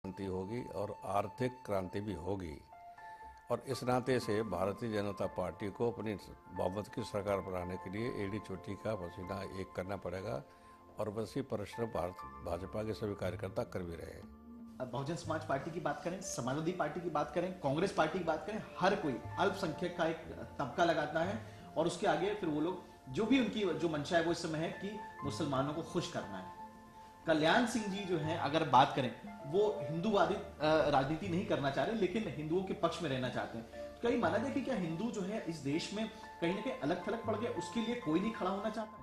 क्रांति होगी और आर्थिक क्रांति भी होगी। और इस नाते से भारतीय जनता पार्टी को अपनी बहुमत की सरकार बनाने के लिए एड़ी चोटी का पसीना एक करना पड़ेगा और वैसी परिश्रम भाजपा के सभी कार्यकर्ता कर भी रहे हैं। बहुजन समाज पार्टी की बात करें, समाजवादी पार्टी की बात करें, कांग्रेस पार्टी की बात करें, हर कोई अल्पसंख्यक का एक तबका लगाता है और उसके आगे फिर वो लोग जो भी उनकी जो मंशा है वो इस समय है कि मुसलमानों को खुश करना है। कल्याण सिंह जी जो है अगर बात करें वो हिंदूवादी राजनीति नहीं करना चाह रहे लेकिन हिंदुओं के पक्ष में रहना चाहते हैं। तो कहीं माना जाए कि क्या हिंदू जो है इस देश में कहीं ना कहीं अलग थलग पड़ गए, उसके लिए कोई नहीं खड़ा होना चाहता?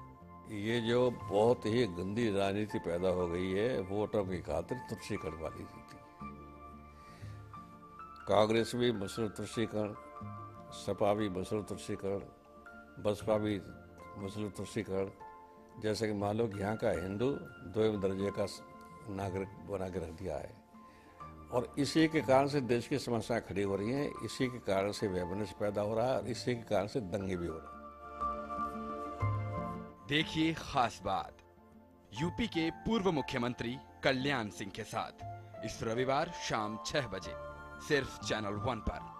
ये जो बहुत ही गंदी राजनीति पैदा हो गई है वोटों की खातिर तुष्टीकरण वाली थी। कांग्रेस भी मुस्लिम तुष्टीकरण, सपा भी मुस्लिम तुष्टीकरण, बसपा भी मुस्लिम तुष्टीकरण। जैसे कि मान लो कि यहाँ का हिंदू 2वें दर्जे का नागरिक बना के रख दिया है और इसी के कारण से देश की समस्याएं खड़ी हो रही हैं, इसी के कारण से वैमनस्य पैदा हो रहा है और इसी के कारण से दंगे भी हो रहे हैं। देखिए खास बात यूपी के पूर्व मुख्यमंत्री कल्याण सिंह के साथ इस रविवार शाम 6 बजे सिर्फ चैनल 1 पर।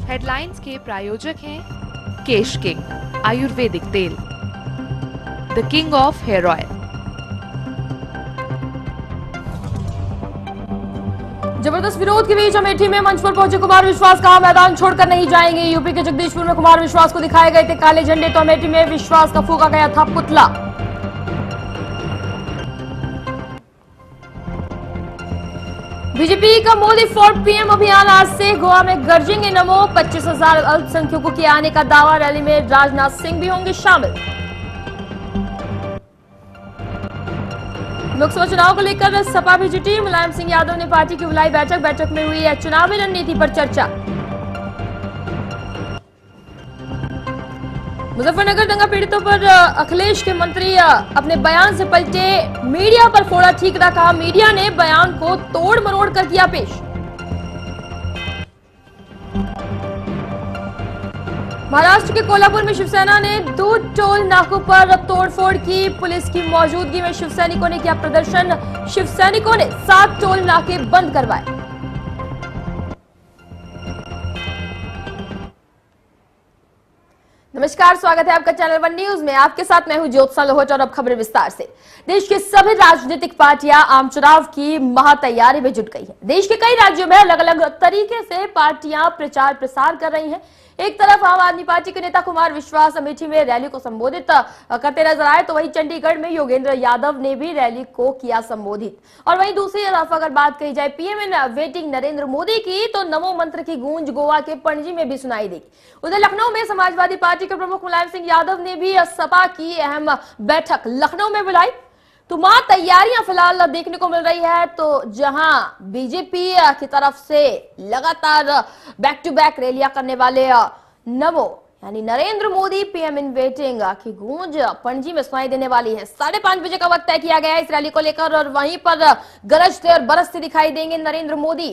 हेडलाइंस के प्रायोजक हैं केश किंग आयुर्वेदिक तेल, the king of hair oil. जबरदस्त विरोध के बीच अमेठी में मंच पर पहुंचे कुमार विश्वास, कहा मैदान छोड़कर नहीं जाएंगे। यूपी के जगदीशपुर में कुमार विश्वास को दिखाए गए थे काले झंडे, तो अमेठी में विश्वास का फूंका गया था पुतला। बीजेपी का मोदी फॉर पीएम अभियान आज से गोवा में गरजेंगे नमो। 25,000 अल्पसंख्यकों के आने का दावा, रैली में राजनाथ सिंह भी होंगे शामिल। लोकसभा चुनाव को लेकर सपा भी जुटी, मुलायम सिंह यादव ने पार्टी की बुलाई बैठक में हुई चुनावी रणनीति पर चर्चा। मुजफ्फरनगर दंगा पीड़ितों पर अखिलेश के मंत्री अपने बयान से पलटे, मीडिया पर फोड़ा ठीकरा, कहा मीडिया ने बयान को तोड़ मरोड़ कर किया पेश। महाराष्ट्र के कोल्हापुर में शिवसेना ने 2 टोल नाकों पर तोड़फोड़ की, पुलिस की मौजूदगी में शिवसैनिकों ने किया प्रदर्शन, शिवसैनिकों ने 7 टोल नाके बंद करवाए। नमस्कार, स्वागत है आपका चैनल 1 न्यूज में। आपके साथ मैं हूं ज्योत्सना लोहट और अब खबरें विस्तार से। देश की सभी राजनीतिक पार्टियां आम चुनाव की महातैयारी में जुट गई हैं। देश के कई राज्यों में अलग अलग तरीके से पार्टियां प्रचार प्रसार कर रही हैं। एक तरफ आम आदमी पार्टी के नेता कुमार विश्वास अमेठी में रैली को संबोधित करते नजर आए, तो वहीं चंडीगढ़ में योगेंद्र यादव ने भी रैली को किया संबोधित। और वहीं दूसरी तरफ अगर बात कही जाए PM in waiting Narendra Modi की, तो नमो मंत्र की गूंज गोवा के पणजी में भी सुनाई देगी। उधर लखनऊ में समाजवादी पार्टी के प्रमुख मुलायम सिंह यादव ने भी सपा की अहम बैठक लखनऊ में बुलाई। तो वहां तैयारियां फिलहाल देखने को मिल रही है, तो जहां बीजेपी की तरफ से लगातार बैक टू बैक रैलियां करने वाले नमो यानी Narendra Modi PM in waiting की गूंज पणजी में सुनाई देने वाली है। 5:30 बजे का वक्त तय किया गया है इस रैली को लेकर और वहीं पर गरजते और बरसते दिखाई देंगे नरेंद्र मोदी।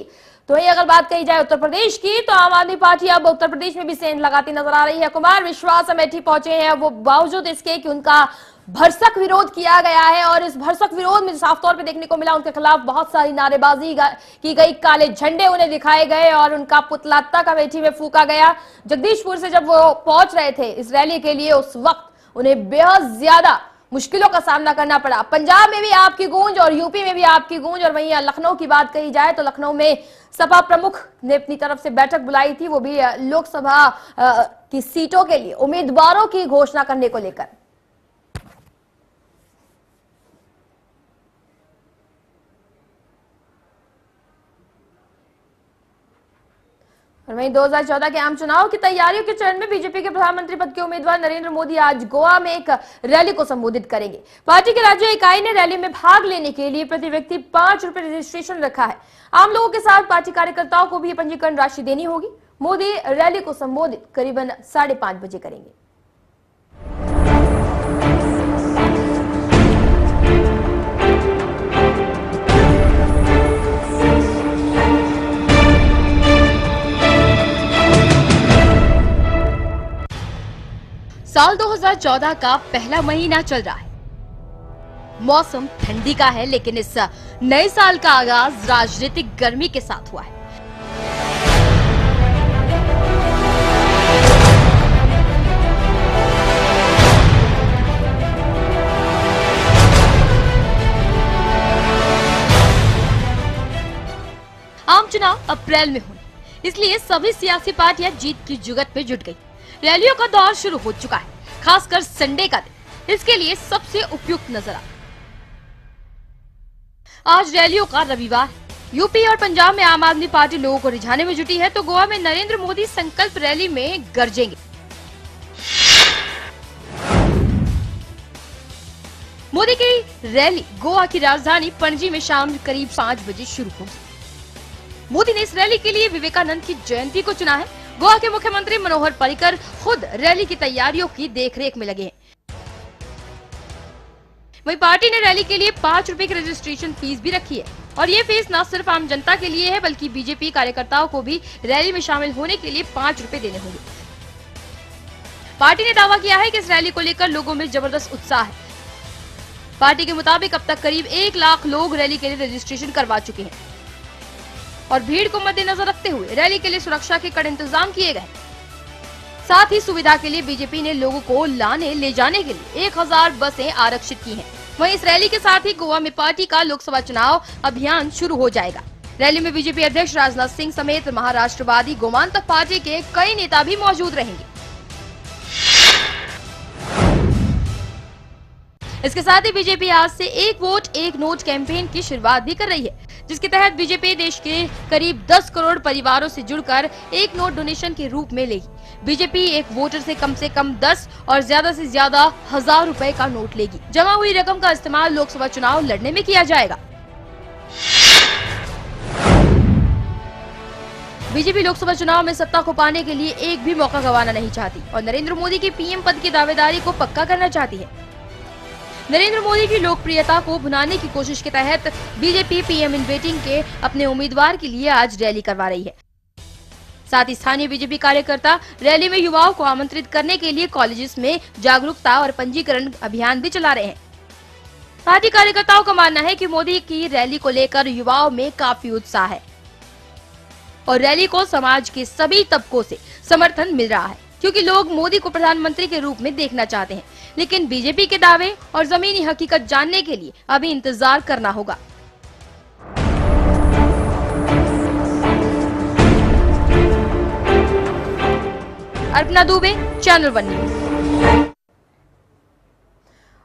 तो वही अगर बात कही जाए उत्तर प्रदेश की, तो आम आदमी पार्टी अब उत्तर प्रदेश में भी सेंध लगाती नजर आ रही है। कुमार विश्वास अमेठी पहुंचे हैं, वो बावजूद इसके कि उनका भरसक विरोध किया गया है और इस भरसक विरोध में साफ तौर पे देखने को मिला उनके खिलाफ बहुत सारी नारेबाजी की गई, काले झंडे उन्हें दिखाए गए और उनका पुतला तक अमेठी में फूंका गया। जगदीशपुर से जब वो पहुंच रहे थे इस रैली के लिए, उस वक्त उन्हें बेहद ज्यादा मुश्किलों का सामना करना पड़ा। पंजाब में भी आपकी गूंज और यूपी में भी आपकी गूंज। और वहीं लखनऊ की बात कही जाए तो लखनऊ में सपा प्रमुख ने अपनी तरफ से बैठक बुलाई थी, वो भी लोकसभा की सीटों के लिए उम्मीदवारों की घोषणा करने को लेकर। और वहीं 2014 के आम चुनाव की तैयारियों के चरण में बीजेपी के प्रधानमंत्री पद के उम्मीदवार नरेंद्र मोदी आज गोवा में एक रैली को संबोधित करेंगे। पार्टी की राज्य इकाई ने रैली में भाग लेने के लिए प्रति व्यक्ति 5 रुपए रजिस्ट्रेशन रखा है। आम लोगों के साथ पार्टी कार्यकर्ताओं को भी पंजीकरण राशि देनी होगी। मोदी रैली को संबोधित करीबन 5:30 बजे करेंगे। साल 2014 का पहला महीना चल रहा है। मौसम ठंडी का है, लेकिन इस नए साल का आगाज राजनीतिक गर्मी के साथ हुआ है। आम चुनाव अप्रैल में होंगे, इसलिए सभी सियासी पार्टियां जीत की जुगत में जुट गई। रैलियों का दौर शुरू हो चुका है, खासकर संडे का दिन इसके लिए सबसे उपयुक्त नजर आता है। आज रैलियों का रविवार है। यूपी और पंजाब में आम आदमी पार्टी लोगों को रिझाने में जुटी है, तो गोवा में नरेंद्र मोदी संकल्प रैली में गरजेंगे। मोदी की रैली गोवा की राजधानी पणजी में शाम करीब 5 बजे शुरू होगी। मोदी ने इस रैली के लिए विवेकानंद की जयंती को चुना है। गोवा के मुख्यमंत्री मनोहर पर्रिकर खुद रैली की तैयारियों की देखरेख में लगे हैं। वहीं पार्टी ने रैली के लिए 5 रुपए की रजिस्ट्रेशन फीस भी रखी है, और ये फीस न सिर्फ आम जनता के लिए है, बल्कि बीजेपी कार्यकर्ताओं को भी रैली में शामिल होने के लिए 5 रुपए देने होंगे। पार्टी ने दावा किया है कि इस रैली को लेकर लोगों में जबरदस्त उत्साह है। पार्टी के मुताबिक अब तक करीब 1 लाख लोग रैली के लिए रजिस्ट्रेशन करवा चुके हैं, और भीड़ को मद्देनजर रखते हुए रैली के लिए सुरक्षा के कड़े इंतजाम किए गए। साथ ही सुविधा के लिए बीजेपी ने लोगों को लाने ले जाने के लिए 1000 बसें आरक्षित की हैं। वहीं इस रैली के साथ ही गोवा में पार्टी का लोकसभा चुनाव अभियान शुरू हो जाएगा। रैली में बीजेपी अध्यक्ष राजनाथ सिंह समेत महाराष्ट्रवादी गोमांतक पार्टी के कई नेता भी मौजूद रहेंगे। इसके साथ ही बीजेपी आज से 1 वोट 1 नोट कैंपेन की शुरुआत भी कर रही है, जिसके तहत बीजेपी देश के करीब 10 करोड़ परिवारों से जुड़कर 1 नोट डोनेशन के रूप में लेगी। बीजेपी एक वोटर से कम 10 और ज्यादा से ज्यादा 1000 रुपए का नोट लेगी। जमा हुई रकम का इस्तेमाल लोकसभा चुनाव लड़ने में किया जाएगा। बीजेपी लोकसभा चुनाव में सत्ता को पाने के लिए एक भी मौका गंवाना नहीं चाहती और नरेंद्र मोदी की पीएम पद की दावेदारी को पक्का करना चाहती है। नरेंद्र मोदी की लोकप्रियता को भुनाने की कोशिश के तहत बीजेपी पीएम इन वेटिंग के अपने उम्मीदवार के लिए आज रैली करवा रही है। साथ ही स्थानीय बीजेपी कार्यकर्ता रैली में युवाओं को आमंत्रित करने के लिए कॉलेजेस में जागरूकता और पंजीकरण अभियान भी चला रहे हैं। पार्टी कार्यकर्ताओं का मानना है कि मोदी की रैली को लेकर युवाओं में काफी उत्साह है और रैली को समाज के सभी तबकों से समर्थन मिल रहा है, क्योंकि लोग मोदी को प्रधानमंत्री के रूप में देखना चाहते हैं। लेकिन बीजेपी के दावे और जमीनी हकीकत जानने के लिए अभी इंतजार करना होगा। Arpana Dubey, channel 1 news.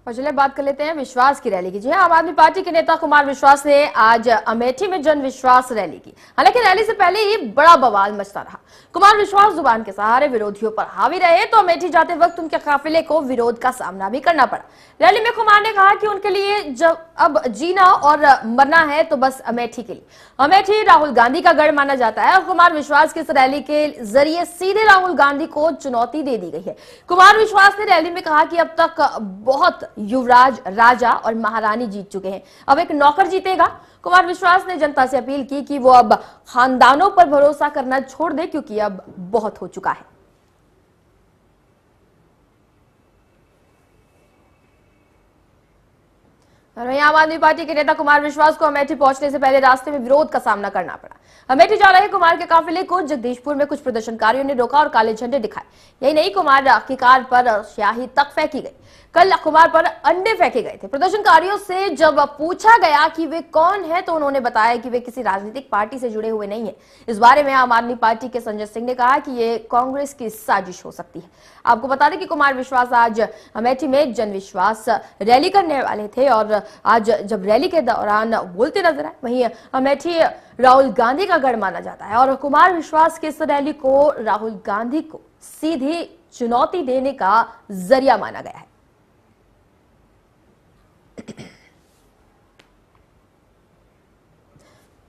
और चलिए बात कर लेते हैं विश्वास की रैली की। जी आम आदमी पार्टी के नेता कुमार विश्वास ने आज अमेठी में जन विश्वास रैली की। हालांकि रैली से पहले ही बड़ा बवाल मचता रहा। कुमार विश्वास जुबान के सहारे विरोधियों पर हावी रहे, तो अमेठी जाते वक्त उनके काफिले को विरोध का सामना भी करना पड़ा। रैली में कुमार ने कहा कि उनके लिए जब अब जीना और मरना है तो बस अमेठी के लिए। अमेठी राहुल गांधी का गढ़ माना जाता है और कुमार विश्वास की इस रैली के जरिए सीधे राहुल गांधी को चुनौती दे दी गई है। कुमार विश्वास ने रैली में कहा कि अब तक बहुत युवराज, राजा और महारानी जीत चुके हैं, अब एक नौकर जीतेगा। कुमार विश्वास ने जनता से अपील की कि वो अब खानदानों पर भरोसा करना छोड़ दे, क्योंकि अब बहुत हो चुका है। और वहीं आम आदमी पार्टी के नेता कुमार विश्वास को अमेठी पहुंचने से पहले रास्ते में विरोध का सामना करना पड़ा। अमेठी जा रहे कुमार के काफिले को जगदीशपुर में कुछ प्रदर्शनकारियों ने रोका और काले झंडे दिखाए। यही नहीं, कुमार की कार पर स्याही तक फेंकी गई। कल कुमार पर अंडे फेंके गए थे। प्रदर्शनकारियों से जब पूछा गया कि वे कौन है, तो उन्होंने बताया कि वे किसी राजनीतिक पार्टी से जुड़े हुए नहीं है। इस बारे में आम आदमी पार्टी के संजय सिंह ने कहा कि ये कांग्रेस की साजिश हो सकती है। आपको बता दें कि कुमार विश्वास आज अमेठी में जन विश्वास रैली करने वाले थे और आज जब रैली के दौरान बोलते नजर आए। वहीं अमेठी राहुल गांधी का गढ़ माना जाता है और कुमार विश्वास की इस रैली को राहुल गांधी को सीधी चुनौती देने का जरिया माना गया है।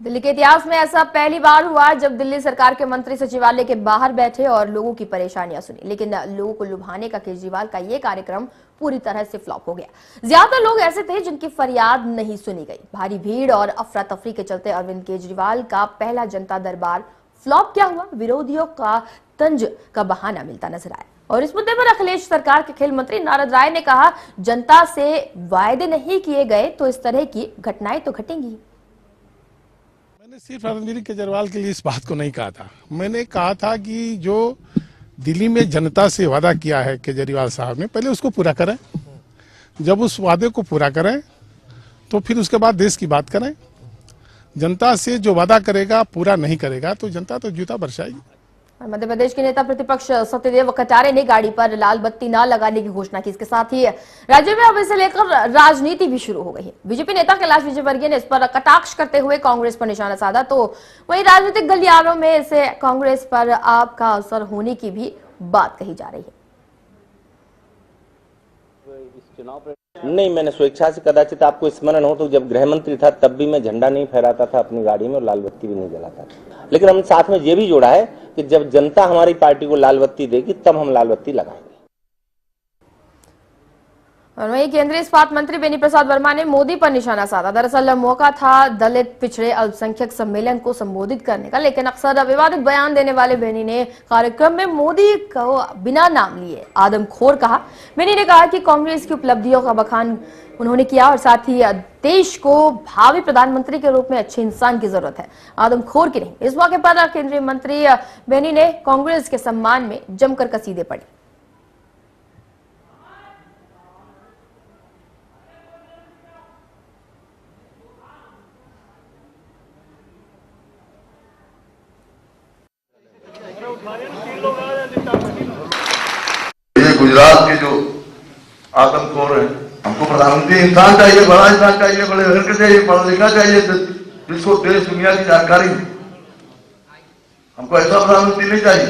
दिल्ली के इतिहास में ऐसा पहली बार हुआ जब दिल्ली सरकार के मंत्री सचिवालय के बाहर बैठे और लोगों की परेशानियां सुनी। लेकिन लोगों को लुभाने का केजरीवाल का यह कार्यक्रम पूरी तरह से फ्लॉप हो गया। ज्यादातर लोग ऐसे थे जिनकी फरियाद नहीं सुनी गई। भारी भीड़ और अफरा तफरी के चलते अरविंद केजरीवाल का पहला जनता दरबार फ्लॉप क्या हुआ, विरोधियों का तंज का बहाना मिलता नजर आया। और इस मुद्दे पर अखिलेश सरकार के खेल मंत्री नारद राय ने कहा, जनता से वायदे नहीं किए गए तो इस तरह की घटनाएं तो घटेंगी। मैंने सिर्फ अरविंद केजरीवाल के लिए इस बात को नहीं कहा था। मैंने कहा था कि जो दिल्ली में जनता से वादा किया है केजरीवाल साहब ने, पहले उसको पूरा करें। जब उस वादे को पूरा करें तो फिर उसके बाद देश की बात करें। जनता से जो वादा करेगा पूरा नहीं करेगा तो जनता तो जूता बरसाएगी। मध्य प्रदेश के नेता प्रतिपक्ष सत्यदेव कटारे ने गाड़ी पर लाल बत्ती न लगाने की घोषणा की। इसके साथ ही राज्य में अब इसे लेकर राजनीति भी शुरू हो गई है। बीजेपी नेता कैलाश विजयवर्गीय ने इस पर कटाक्ष करते हुए कांग्रेस पर निशाना साधा, तो वहीं राजनीतिक गलियारों में इसे कांग्रेस पर आपका असर होने की भी बात कही जा रही है। नहीं, मैंने स्वेच्छा से, कदाचित आपको स्मरण हो तो जब गृह मंत्री था तब भी मैं झंडा नहीं फहराता था अपनी गाड़ी में और लाल बत्ती भी नहीं जलाता था। लेकिन हमने साथ में ये भी जोड़ा है कि जब जनता हमारी पार्टी को लाल बत्ती देगी तब हम लाल बत्ती लगाएंगे। और वहीं केंद्रीय इस्पात मंत्री बेनी प्रसाद वर्मा ने मोदी पर निशाना साधा। दरअसल मौका था दलित पिछड़े अल्पसंख्यक सम्मेलन को संबोधित करने का, लेकिन अक्सर विवादित बयान देने वाले बेनी ने कार्यक्रम में मोदी को बिना नाम लिए आदमखोर कहा। बेनी ने कहा कि कांग्रेस की उपलब्धियों का बखान उन्होंने किया और साथ ही देश को भावी प्रधानमंत्री के रूप में अच्छे इंसान की जरूरत है, आदमखोर की नहीं। इस मौके पर केंद्रीय मंत्री बेनी ने कांग्रेस के सम्मान में जमकर कसीदे पढ़े। ये गुजरात के जो आदमखोर हैं, हमको प्रधानमंत्री इंसान चाहिए, बड़ा इंसान चाहिए, बड़े घर के चाहिए, पढ़ा लिखा चाहिए, जिसको देश दुनिया की जानकारी। हमको ऐसा प्रधानमंत्री नहीं चाहिए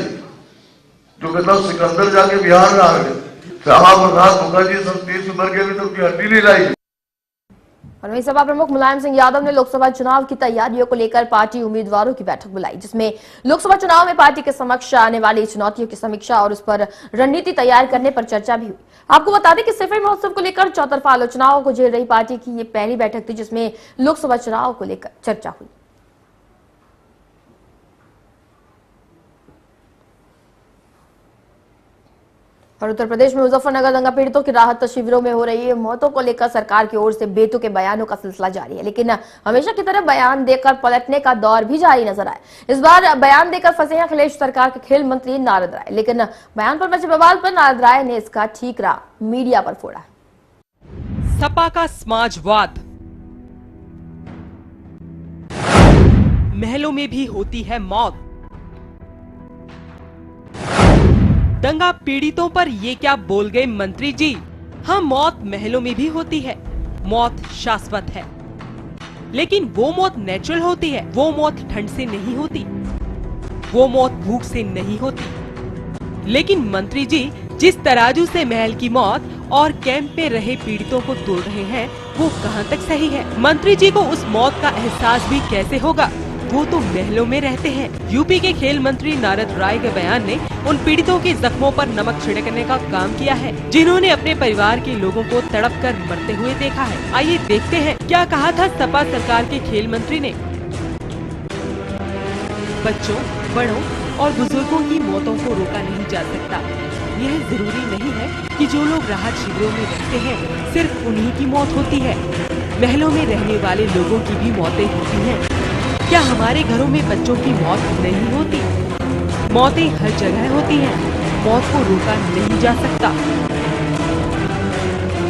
जो मतलब सिकंदर जाके बिहार में आ गए, श्यामा प्रसाद मुखर्जी सब 30 उम्र के भी तो उनकी हड्डी नहीं लाई। और वहीं सपा प्रमुख मुलायम सिंह यादव ने लोकसभा चुनाव की तैयारियों को लेकर पार्टी उम्मीदवारों की बैठक बुलाई, जिसमें लोकसभा चुनाव में पार्टी के समक्ष आने वाली चुनौतियों की समीक्षा और उस पर रणनीति तैयार करने पर चर्चा भी हुई। आपको बता दें कि सफाई महोत्सव को लेकर चौतरफा आलोचनाओं को झेल रही पार्टी की ये पहली बैठक थी जिसमें लोकसभा चुनाव को लेकर चर्चा हुई। और उत्तर प्रदेश में मुजफ्फरनगर दंगा पीड़ितों की राहत शिविरों में हो रही मौतों को लेकर सरकार की ओर से बेतुके बयानों का सिलसिला जारी है, लेकिन हमेशा की तरह बयान देकर पलटने का दौर भी जारी नजर आया। इस बार बयान देकर फंसे हैं अखिलेश सरकार के खेल मंत्री नारद राय, लेकिन बयान पर मचे बवाल पर नारद राय ने इसका ठीकरा मीडिया पर फोड़ा। सपा का समाजवाद, महलों में भी होती है मौत। दंगा पीड़ितों पर ये क्या बोल गए मंत्री जी? हाँ, मौत महलों में भी होती है, मौत शाश्वत है, लेकिन वो मौत नेचुरल होती है, वो मौत ठंड से नहीं होती, वो मौत भूख से नहीं होती। लेकिन मंत्री जी जिस तराजू से महल की मौत और कैंप में रहे पीड़ितों को तोल रहे हैं, वो कहाँ तक सही है? मंत्री जी को उस मौत का एहसास भी कैसे होगा? वो तो महलों में रहते हैं। यूपी के खेल मंत्री नारद राय के बयान ने उन पीड़ितों के जख्मों पर नमक छिड़कने का काम किया है जिन्होंने अपने परिवार के लोगों को तड़प कर मरते हुए देखा है। आइए देखते हैं क्या कहा था सपा सरकार के खेल मंत्री ने। बच्चों, बड़ों और बुजुर्गों की मौतों को रोका नहीं जा सकता। यह जरूरी नहीं है कि जो लोग राहत शिविरों में रहते हैं सिर्फ उन्हीं की मौत होती है, महलों में रहने वाले लोगों की भी मौतें होती हैं। क्या हमारे घरों में बच्चों की मौत नहीं होती? मौतें हर जगह होती हैं, मौत को रोका नहीं जा सकता।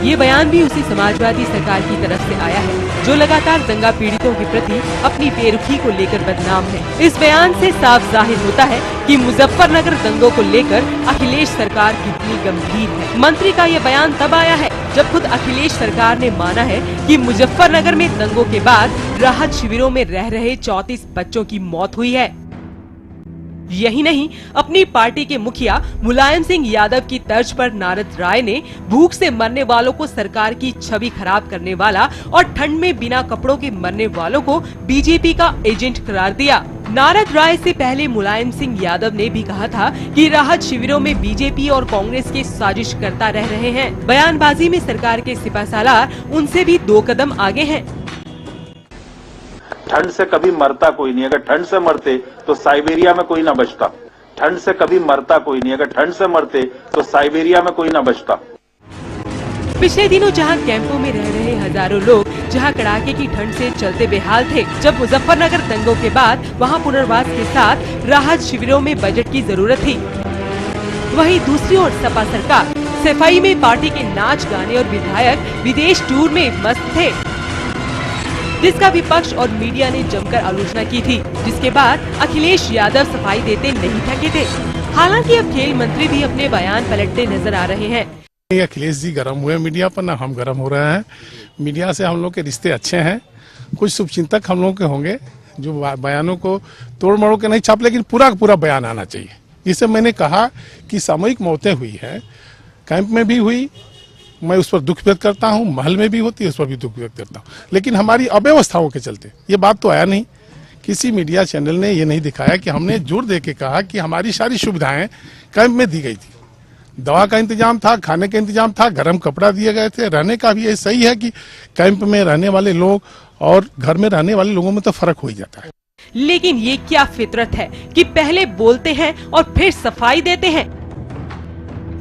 ये बयान भी उसी समाजवादी सरकार की तरफ से आया है जो लगातार दंगा पीड़ितों के प्रति अपनी बेरुखी को लेकर बदनाम है। इस बयान से साफ जाहिर होता है कि मुजफ्फरनगर दंगों को लेकर अखिलेश सरकार कितनी गंभीर है। मंत्री का ये बयान तब आया है जब खुद अखिलेश सरकार ने माना है कि मुजफ्फरनगर में दंगों के बाद राहत शिविरों में रह रहे 34 बच्चों की मौत हुई है। यही नहीं, अपनी पार्टी के मुखिया मुलायम सिंह यादव की तर्ज पर नारद राय ने भूख से मरने वालों को सरकार की छवि खराब करने वाला और ठंड में बिना कपड़ों के मरने वालों को बीजेपी का एजेंट करार दिया। नारद राय से पहले मुलायम सिंह यादव ने भी कहा था कि राहत शिविरों में बीजेपी और कांग्रेस के साजिश करता रह रहे हैं। बयानबाजी में सरकार के सिपहसालार उनसे भी 2 कदम आगे हैं। ठंड से कभी मरता कोई नहीं, अगर ठंड से मरते तो साइबेरिया में कोई ना बचता। ठंड से कभी मरता कोई नहीं, अगर ठंड से मरते तो साइबेरिया में कोई ना बचता। पिछले दिनों जहां कैंपों में रह रहे हजारों लोग जहां कड़ाके की ठंड से चलते बेहाल थे, जब मुजफ्फरनगर दंगों के बाद वहां पुनर्वास के साथ राहत शिविरों में बजट की जरूरत थी, वहीं दूसरी ओर सपा सरकार सफाई में पार्टी के नाच गाने और विधायक विदेश टूर में मस्त थे, जिसका विपक्ष और मीडिया ने जमकर आलोचना की थी, जिसके बाद अखिलेश यादव सफाई देते नहीं थके थे। हालांकि अब खेल मंत्री भी अपने बयान पलटते नजर आ रहे हैं। अखिलेश जी गर्म हुए मीडिया पर, ना हम गर्म हो रहे हैं। मीडिया से हम लोग के रिश्ते अच्छे हैं। कुछ शुभचिंतक हम लोग के होंगे जो बयानों को तोड़ मरोड़ के नहीं छाप, लेकिन पूरा का पूरा बयान आना चाहिए। जिससे मैंने कहा कि सामूहिक मौतें हुई है, कैंप में भी हुई, मैं उस पर दुख व्यक्त करता हूं, महल में भी होती है, उस पर भी दुख व्यक्त करता हूं, लेकिन हमारी अव्यवस्थाओं के चलते ये बात तो आया नहीं। किसी मीडिया चैनल ने ये नहीं दिखाया कि हमने जोर दे के कहा कि हमारी सारी सुविधाएं कैंप में दी गई थी। दवा का इंतजाम था, खाने का इंतजाम था, गर्म कपड़ा दिए गए थे, रहने का भी। ये सही है कि कैंप में रहने वाले लोग और घर में रहने वाले लोगों में तो फर्क हो ही जाता है, लेकिन ये क्या फितरत है कि पहले बोलते हैं और फिर सफाई देते हैं।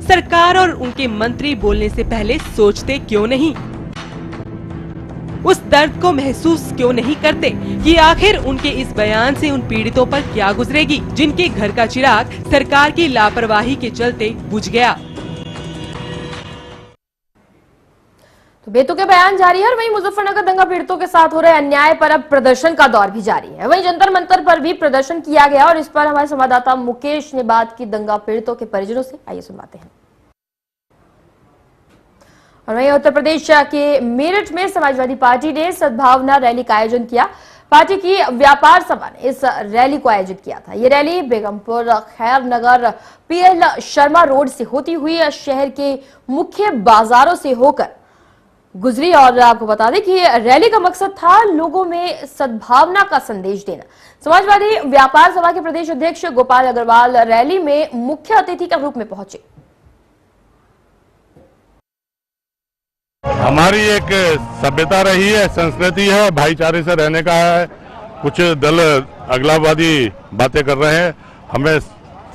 सरकार और उनके मंत्री बोलने से पहले सोचते क्यों नहीं, उस दर्द को महसूस क्यों नहीं करते कि आखिर उनके इस बयान से उन पीड़ितों पर क्या गुजरेगी जिनके घर का चिराग सरकार की लापरवाही के चलते बुझ गया। तो बेतुके बयान जारी है और वहीं मुजफ्फरनगर दंगा पीड़ितों के साथ हो रहे अन्याय पर अब प्रदर्शन का दौर भी जारी है। वहीं जंतर मंतर पर भी प्रदर्शन किया गया और इस पर हमारे संवाददाता मुकेश ने बात की दंगा पीड़ितों के परिजनों से। आइए सुनवाते हैं। और वहीं उत्तर प्रदेश के मेरठ में समाजवादी पार्टी ने सद्भावना रैली का आयोजन किया। पार्टी की व्यापार सभा ने इस रैली को आयोजित किया था। ये रैली बेगमपुर खैर नगर पीएल शर्मा रोड से होती हुई शहर के मुख्य बाजारों से होकर गुजरी और आपको बता दें कि रैली का मकसद था लोगों में सद्भावना का संदेश देना। समाजवादी व्यापार सभा के प्रदेश अध्यक्ष गोपाल अग्रवाल रैली में मुख्य अतिथि के रूप में पहुंचे। हमारी एक सभ्यता रही है, संस्कृति है, भाईचारे से रहने का है। कुछ दल अगलावादी बातें कर रहे हैं। हमें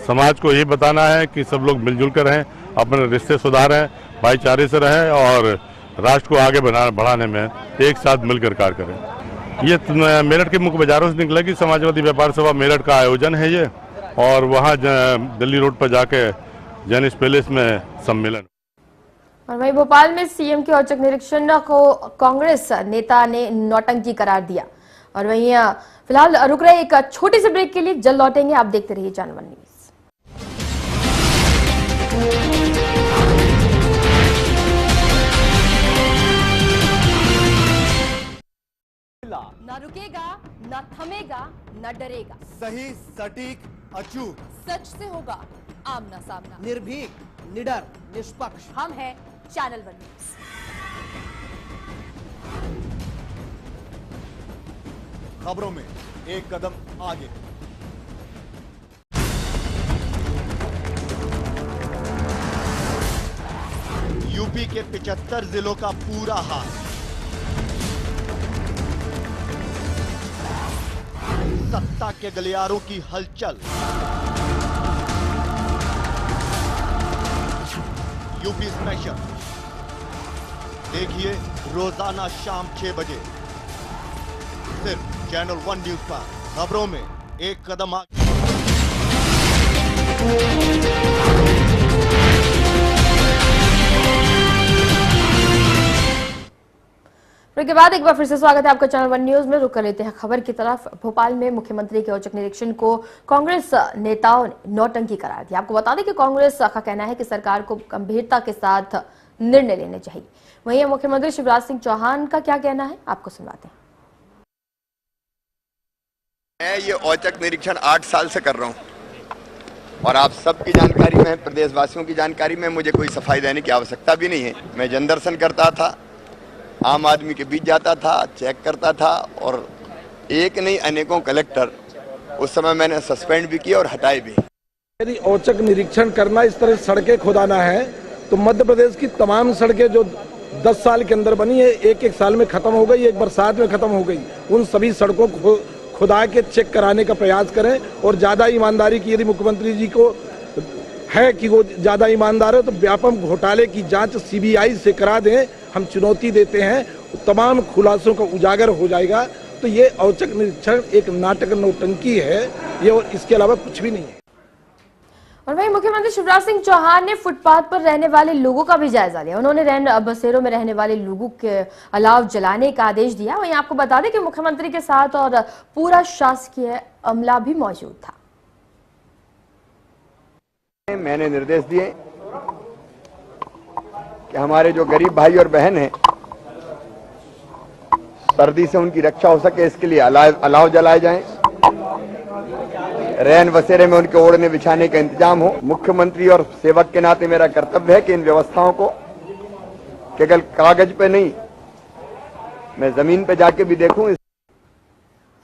समाज को ये बताना है कि सब लोग मिलजुल कर रहें, अपने रिश्ते सुधारें, भाईचारे से रहें और राष्ट्र को आगे बढ़ाने में एक साथ मिलकर कार्य करें। ये मेरठ के मुख्य बाजारों से निकलेगी। समाजवादी व्यापार सभा मेरठ का आयोजन है ये, और वहाँ दिल्ली रोड पर जाके जेनिस पैलेस में सम्मेलन। और वहीं भोपाल में सीएम के औचक निरीक्षण को कांग्रेस नेता ने नौटंकी करार दिया। और वहीं फिलहाल रुक रहे एक छोटी सी ब्रेक के लिए, जल्द लौटेंगे। आप देखते रहिए चैनल 1 न्यूज। ना रुकेगा, ना थमेगा, न डरेगा। सही, सटीक, अचूक, सच से होगा आमना सामना। निर्भीक, निडर, निष्पक्ष। हम हैं चैनल 1 न्यूज। खबरों में एक कदम आगे। यूपी के 75 जिलों का पूरा हाल। सत्ता के गलियारों की हलचल। यूपी स्पेशल देखिए रोजाना शाम 6 बजे सिर्फ चैनल 1 न्यूज पर। खबरों में एक कदम आगे। के बाद एक बार फिर से स्वागत है आपका चैनल 1 न्यूज में। रुक कर लेते हैं खबर की तरफ। भोपाल में मुख्यमंत्री के औचक निरीक्षण को कांग्रेस नेताओं ने नौटंकी करार दिया। आपको बता दें कि कांग्रेस का कहना है कि सरकार को गंभीरता के साथ निर्णय लेने चाहिए। वहीं मुख्यमंत्री शिवराज सिंह चौहान का क्या कहना है, आपको सुनवाते हैं। मैं ये औचक निरीक्षण 8 साल से कर रहा हूँ और आप सबकी जानकारी में, प्रदेशवासियों की जानकारी में, मुझे कोई सफाई देने की आवश्यकता भी नहीं है। मैं जनदर्शन करता था, आम आदमी के बीच जाता था, चेक करता था और एक नहीं अनेकों कलेक्टर उस समय मैंने सस्पेंड भी किए और हटाए भी। यदि औचक निरीक्षण करना, इस तरह सड़कें खोदाना है तो मध्य प्रदेश की तमाम सड़कें जो 10 साल के अंदर बनी है, एक साल में खत्म हो गई, एक बरसात में खत्म हो गई। उन सभी सड़कों को खुदा के चेक कराने का प्रयास करें और ज्यादा ईमानदारी की यदि मुख्यमंत्री जी को है कि वो ज्यादा ईमानदार है तो व्यापक घोटाले की जांच सीबीआई से करा दें। हम चुनौती देते हैं, तमाम खुलासों का उजागर हो जाएगा। तो ये औचक निरीक्षण एक नाटक नौटंकी है, ये और इसके अलावा कुछ भी नहीं है। और वहीं मुख्यमंत्री शिवराज सिंह चौहान ने फुटपाथ पर रहने वाले लोगों का भी जायजा लिया। उन्होंने रैन बसेरों में रहने वाले लोगों के अलाव जलाने का आदेश दिया। वहीं आपको बता दें कि मुख्यमंत्री के साथ और पूरा शासकीय अमला भी मौजूद था। मैंने निर्देश दिए कि हमारे जो गरीब भाई और बहन हैं, सर्दी से उनकी रक्षा हो सके इसके लिए अलाव जलाए जाएं, रैन बसेरे में उनके ओढ़ने बिछाने का इंतजाम हो। मुख्यमंत्री और सेवक के नाते मेरा कर्तव्य है कि इन व्यवस्थाओं को केवल कागज पे नहीं, मैं जमीन पे जाके भी देखूं।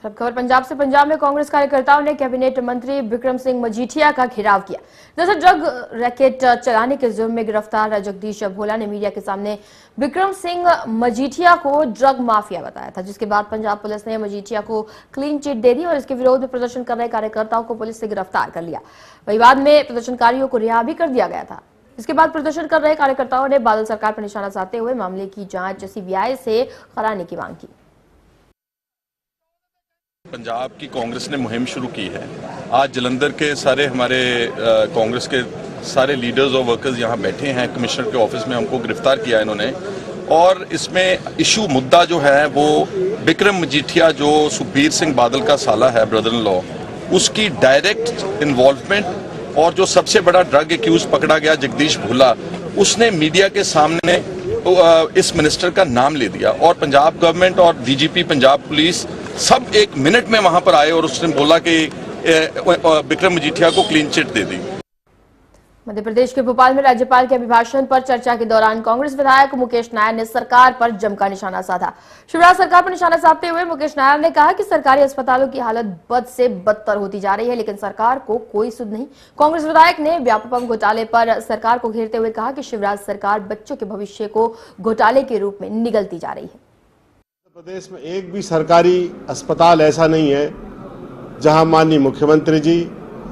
अब खबर पंजाब से। पंजाब में कांग्रेस कार्यकर्ताओं ने कैबिनेट मंत्री बिक्रम सिंह मजीठिया का घेराव किया। दरअसल ड्रग रैकेट चलाने के जुर्म में गिरफ्तार जगदीश भोला ने मीडिया के सामने बिक्रम सिंह मजीठिया को ड्रग माफिया बताया था, जिसके बाद पंजाब पुलिस ने मजीठिया को क्लीन चिट दे दी और इसके विरोध में प्रदर्शन कर रहे कार्यकर्ताओं को पुलिस से गिरफ्तार कर लिया। वही बाद में प्रदर्शनकारियों को रिहा भी कर दिया गया था। इसके बाद प्रदर्शन कर रहे कार्यकर्ताओं ने बादल सरकार पर निशाना साधते हुए मामले की जांच सीबीआई से कराने की मांग की। पंजाब की कांग्रेस ने मुहिम शुरू की है। आज जलंधर के सारे हमारे कांग्रेस के सारे लीडर्स और वर्कर्स यहाँ बैठे हैं। कमिश्नर के ऑफिस में हमको गिरफ्तार किया इन्होंने, और इसमें इशू मुद्दा जो है वो बिक्रम मजीठिया जो सुखबीर सिंह बादल का साला है, ब्रदर इन लॉ, उसकी डायरेक्ट इन्वॉल्वमेंट। और जो सबसे बड़ा ड्रग एक्यूज पकड़ा गया जगदीश भोला, उसने मीडिया के सामने इस मिनिस्टर का नाम ले दिया और पंजाब गवर्नमेंट और डीजीपी पंजाब पुलिस सब 1 मिनट में वहां पर आए और उसने बोला कि बिक्रम मजीठिया को क्लीन चिट दे दी। मध्य प्रदेश के भोपाल में राज्यपाल के अभिभाषण पर चर्चा के दौरान कांग्रेस विधायक मुकेश नायर ने सरकार पर जमकर निशाना साधा। शिवराज सरकार पर निशाना साधते हुए मुकेश नायर ने कहा कि सरकारी अस्पतालों की हालत बद से बदतर होती जा रही है, लेकिन सरकार को कोई सुध नहीं। कांग्रेस विधायक ने व्यापम घोटाले पर सरकार को घेरते हुए कहा कि शिवराज सरकार बच्चों के भविष्य को घोटाले के रूप में निगलती जा रही है। प्रदेश में एक भी सरकारी अस्पताल ऐसा नहीं है जहां माननीय मुख्यमंत्री जी,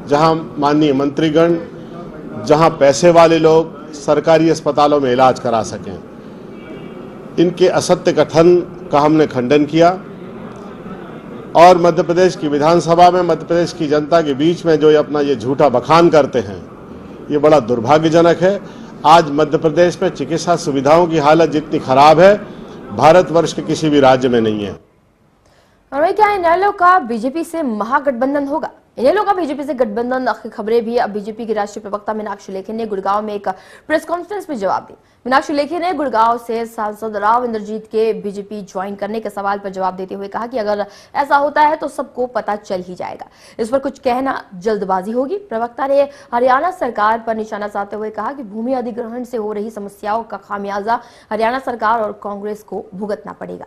जहां माननीय मंत्रीगण, जहां पैसे वाले लोग सरकारी अस्पतालों में इलाज करा सकें। इनके असत्य कथन का हमने खंडन किया और मध्य प्रदेश की विधानसभा में मध्य प्रदेश की जनता के बीच में जो अपना ये झूठा बखान करते हैं, ये बड़ा दुर्भाग्यजनक है। आज मध्य प्रदेश में चिकित्सा सुविधाओं की हालत जितनी खराब है भारतवर्ष के किसी भी राज्य में नहीं है। और क्या इनेलो का बीजेपी से महागठबंधन होगा? इनेलो का बीजेपी से गठबंधन की खबरें भी अब बीजेपी के राष्ट्रीय प्रवक्ता मीनाक्षी लेखी ने गुड़गांव में एक प्रेस कॉन्फ्रेंस में जवाब दी। मीनाक्षी लेखी ने गुड़गांव से सांसद राव इंद्रजीत के बीजेपी ज्वाइन करने के सवाल पर जवाब देते हुए कहा कि अगर ऐसा होता है तो सबको पता चल ही जाएगा, इस पर कुछ कहना जल्दबाजी होगी। प्रवक्ता ने हरियाणा सरकार पर निशाना साधते हुए कहा कि भूमि अधिग्रहण से हो रही समस्याओं का खामियाजा हरियाणा सरकार और कांग्रेस को भुगतना पड़ेगा।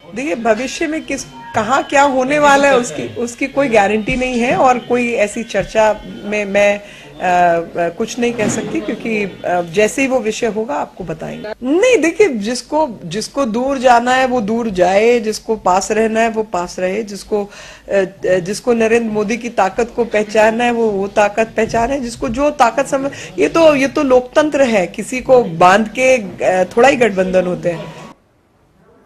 देखिए, भविष्य में कहाँ क्या होने वाला है उसकी कोई गारंटी नहीं है और कोई ऐसी चर्चा में मैं कुछ नहीं कह सकती, क्योंकि जैसे ही वो विषय होगा आपको बताएंगे। नहीं, देखिए, जिसको दूर जाना है वो दूर जाए, जिसको पास रहना है वो पास रहे, जिसको नरेंद्र मोदी की ताकत को पहचानना है वो ताकत पहचाने, जिसको जो ताकत समझ। ये तो लोकतंत्र है, किसी को बांध के थोड़ा ही गठबंधन होते हैं।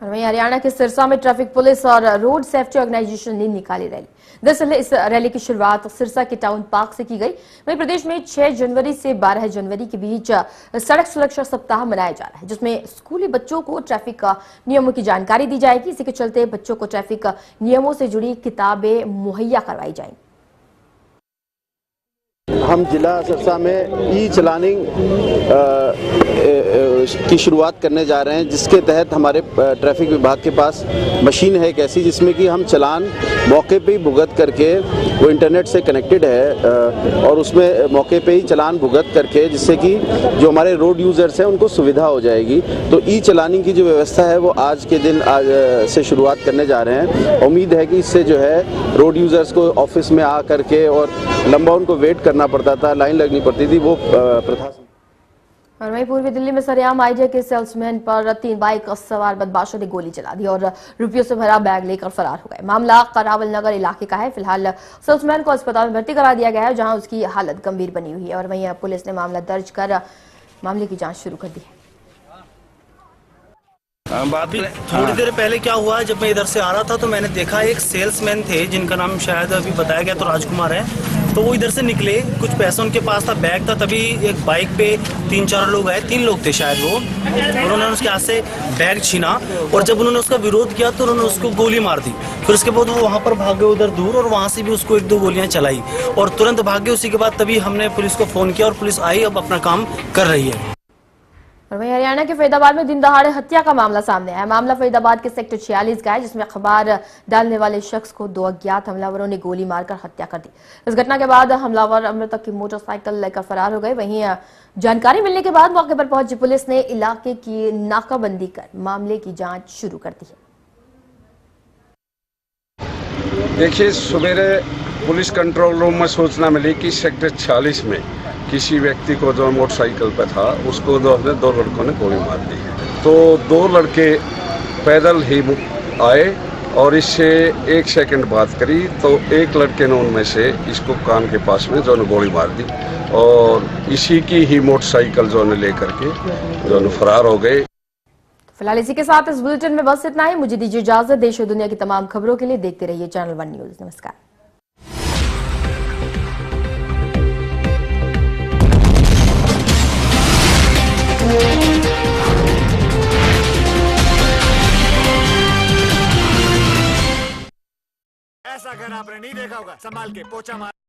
वहीं हरियाणा के सिरसा में ट्रैफिक पुलिस और रोड सेफ्टी ऑर्गेनाइजेशन ने निकाली रैली। दरअसल इस रैली की शुरुआत सिरसा के टाउन पार्क से की गई। वहीं प्रदेश में 6 जनवरी से 12 जनवरी के बीच सड़क सुरक्षा सप्ताह मनाया जा रहा है, जिसमें स्कूली बच्चों को ट्रैफिक नियमों की जानकारी दी जाएगी। इसी के चलते बच्चों को ट्रैफिक नियमों से जुड़ी किताबें मुहैया करवाई जाएंगी। हम जिला सिरसा में ई चलानिंग की शुरुआत करने जा रहे हैं, जिसके तहत हमारे ट्रैफिक विभाग के पास मशीन है एक ऐसी जिसमें कि हम चालान मौके पे ही भुगत करके, वो इंटरनेट से कनेक्टेड है और उसमें मौके पे ही चालान भुगत करके, जिससे कि जो हमारे रोड यूज़र्स हैं उनको सुविधा हो जाएगी। तो ई चलानिंग की जो व्यवस्था है वो आज के दिन से शुरुआत करने जा रहे हैं। उम्मीद है कि इससे जो है रोड यूज़र्स को ऑफिस में आ करके और लंबा उनको वेट करना पड़ता था, लाइन लगनी पड़ती थी, वो प्रथा। और वहीं पूर्वी दिल्ली में सरेआम आइडिया के सेल्समैन पर 3 बाइक सवार बदमाशों ने गोली चला दी और रुपयों से भरा बैग लेकर फरार हो गए। मामला करावल नगर इलाके का है। फिलहाल सेल्समैन को अस्पताल में भर्ती करा दिया गया है, जहां उसकी हालत गंभीर बनी हुई है। और वहीं पुलिस ने मामला दर्ज कर मामले की जांच शुरू कर दी है। थोड़ी देर पहले क्या हुआ, जब मैं इधर से आ रहा था तो मैंने देखा एक सेल्समैन थे जिनका नाम शायद अभी बताया गया तो राजकुमार है। तो वो इधर से निकले, कुछ पैसा उनके पास था, बैग था। तभी एक बाइक पे 3-4 लोग आए, 3 लोग थे शायद वो। उन्होंने उसके हाथ से बैग छीना और जब उन्होंने उसका विरोध किया तो उन्होंने उसको गोली मार दी। फिर उसके बाद वो वहाँ पर भागे उधर दूर और वहाँ से भी उसको 1-2 गोलियां चलाई और तुरंत भागे। उसी के बाद तभी हमने पुलिस को फोन किया और पुलिस आई, अब अपना काम कर रही है। और वहीं हरियाणा के फरीदाबाद में दिन दहाड़े हत्या का मामला सामने आया। मामला फरीदाबाद के सेक्टर 46 का है, जिसमें अखबार डालने वाले शख्स को 2 अज्ञात हमलावरों ने गोली मारकर हत्या कर दी। इस घटना के बाद हमलावर अमृतक की मोटरसाइकिल लेकर फरार हो गए। वहीं जानकारी मिलने के बाद मौके पर पहुंची पुलिस ने इलाके की नाकाबंदी कर मामले की जांच शुरू कर दी है। देखिए, सवेरे पुलिस कंट्रोल रूम में सूचना मिली कि सेक्टर 46 में किसी व्यक्ति को जो मोटरसाइकिल पर था उसको 2 लड़कों ने गोली मार दी। तो 2 लड़के पैदल ही आए और इससे 1 सेकंड बात करी तो एक लड़के ने उनमें से इसको कान के पास में जो गोली मार दी और इसी की ही मोटरसाइकिल जो लेकर के जो फरार हो गए। फिलहाल इसी के साथ इस बुलेटिन में बस इतना ही। मुझे दीजिए इजाजत। देश और दुनिया की तमाम खबरों के लिए देखते रहिए चैनल 1 न्यूज। नमस्कार। ऐसा घर आपने नहीं देखा होगा, संभाल के पोछा मार।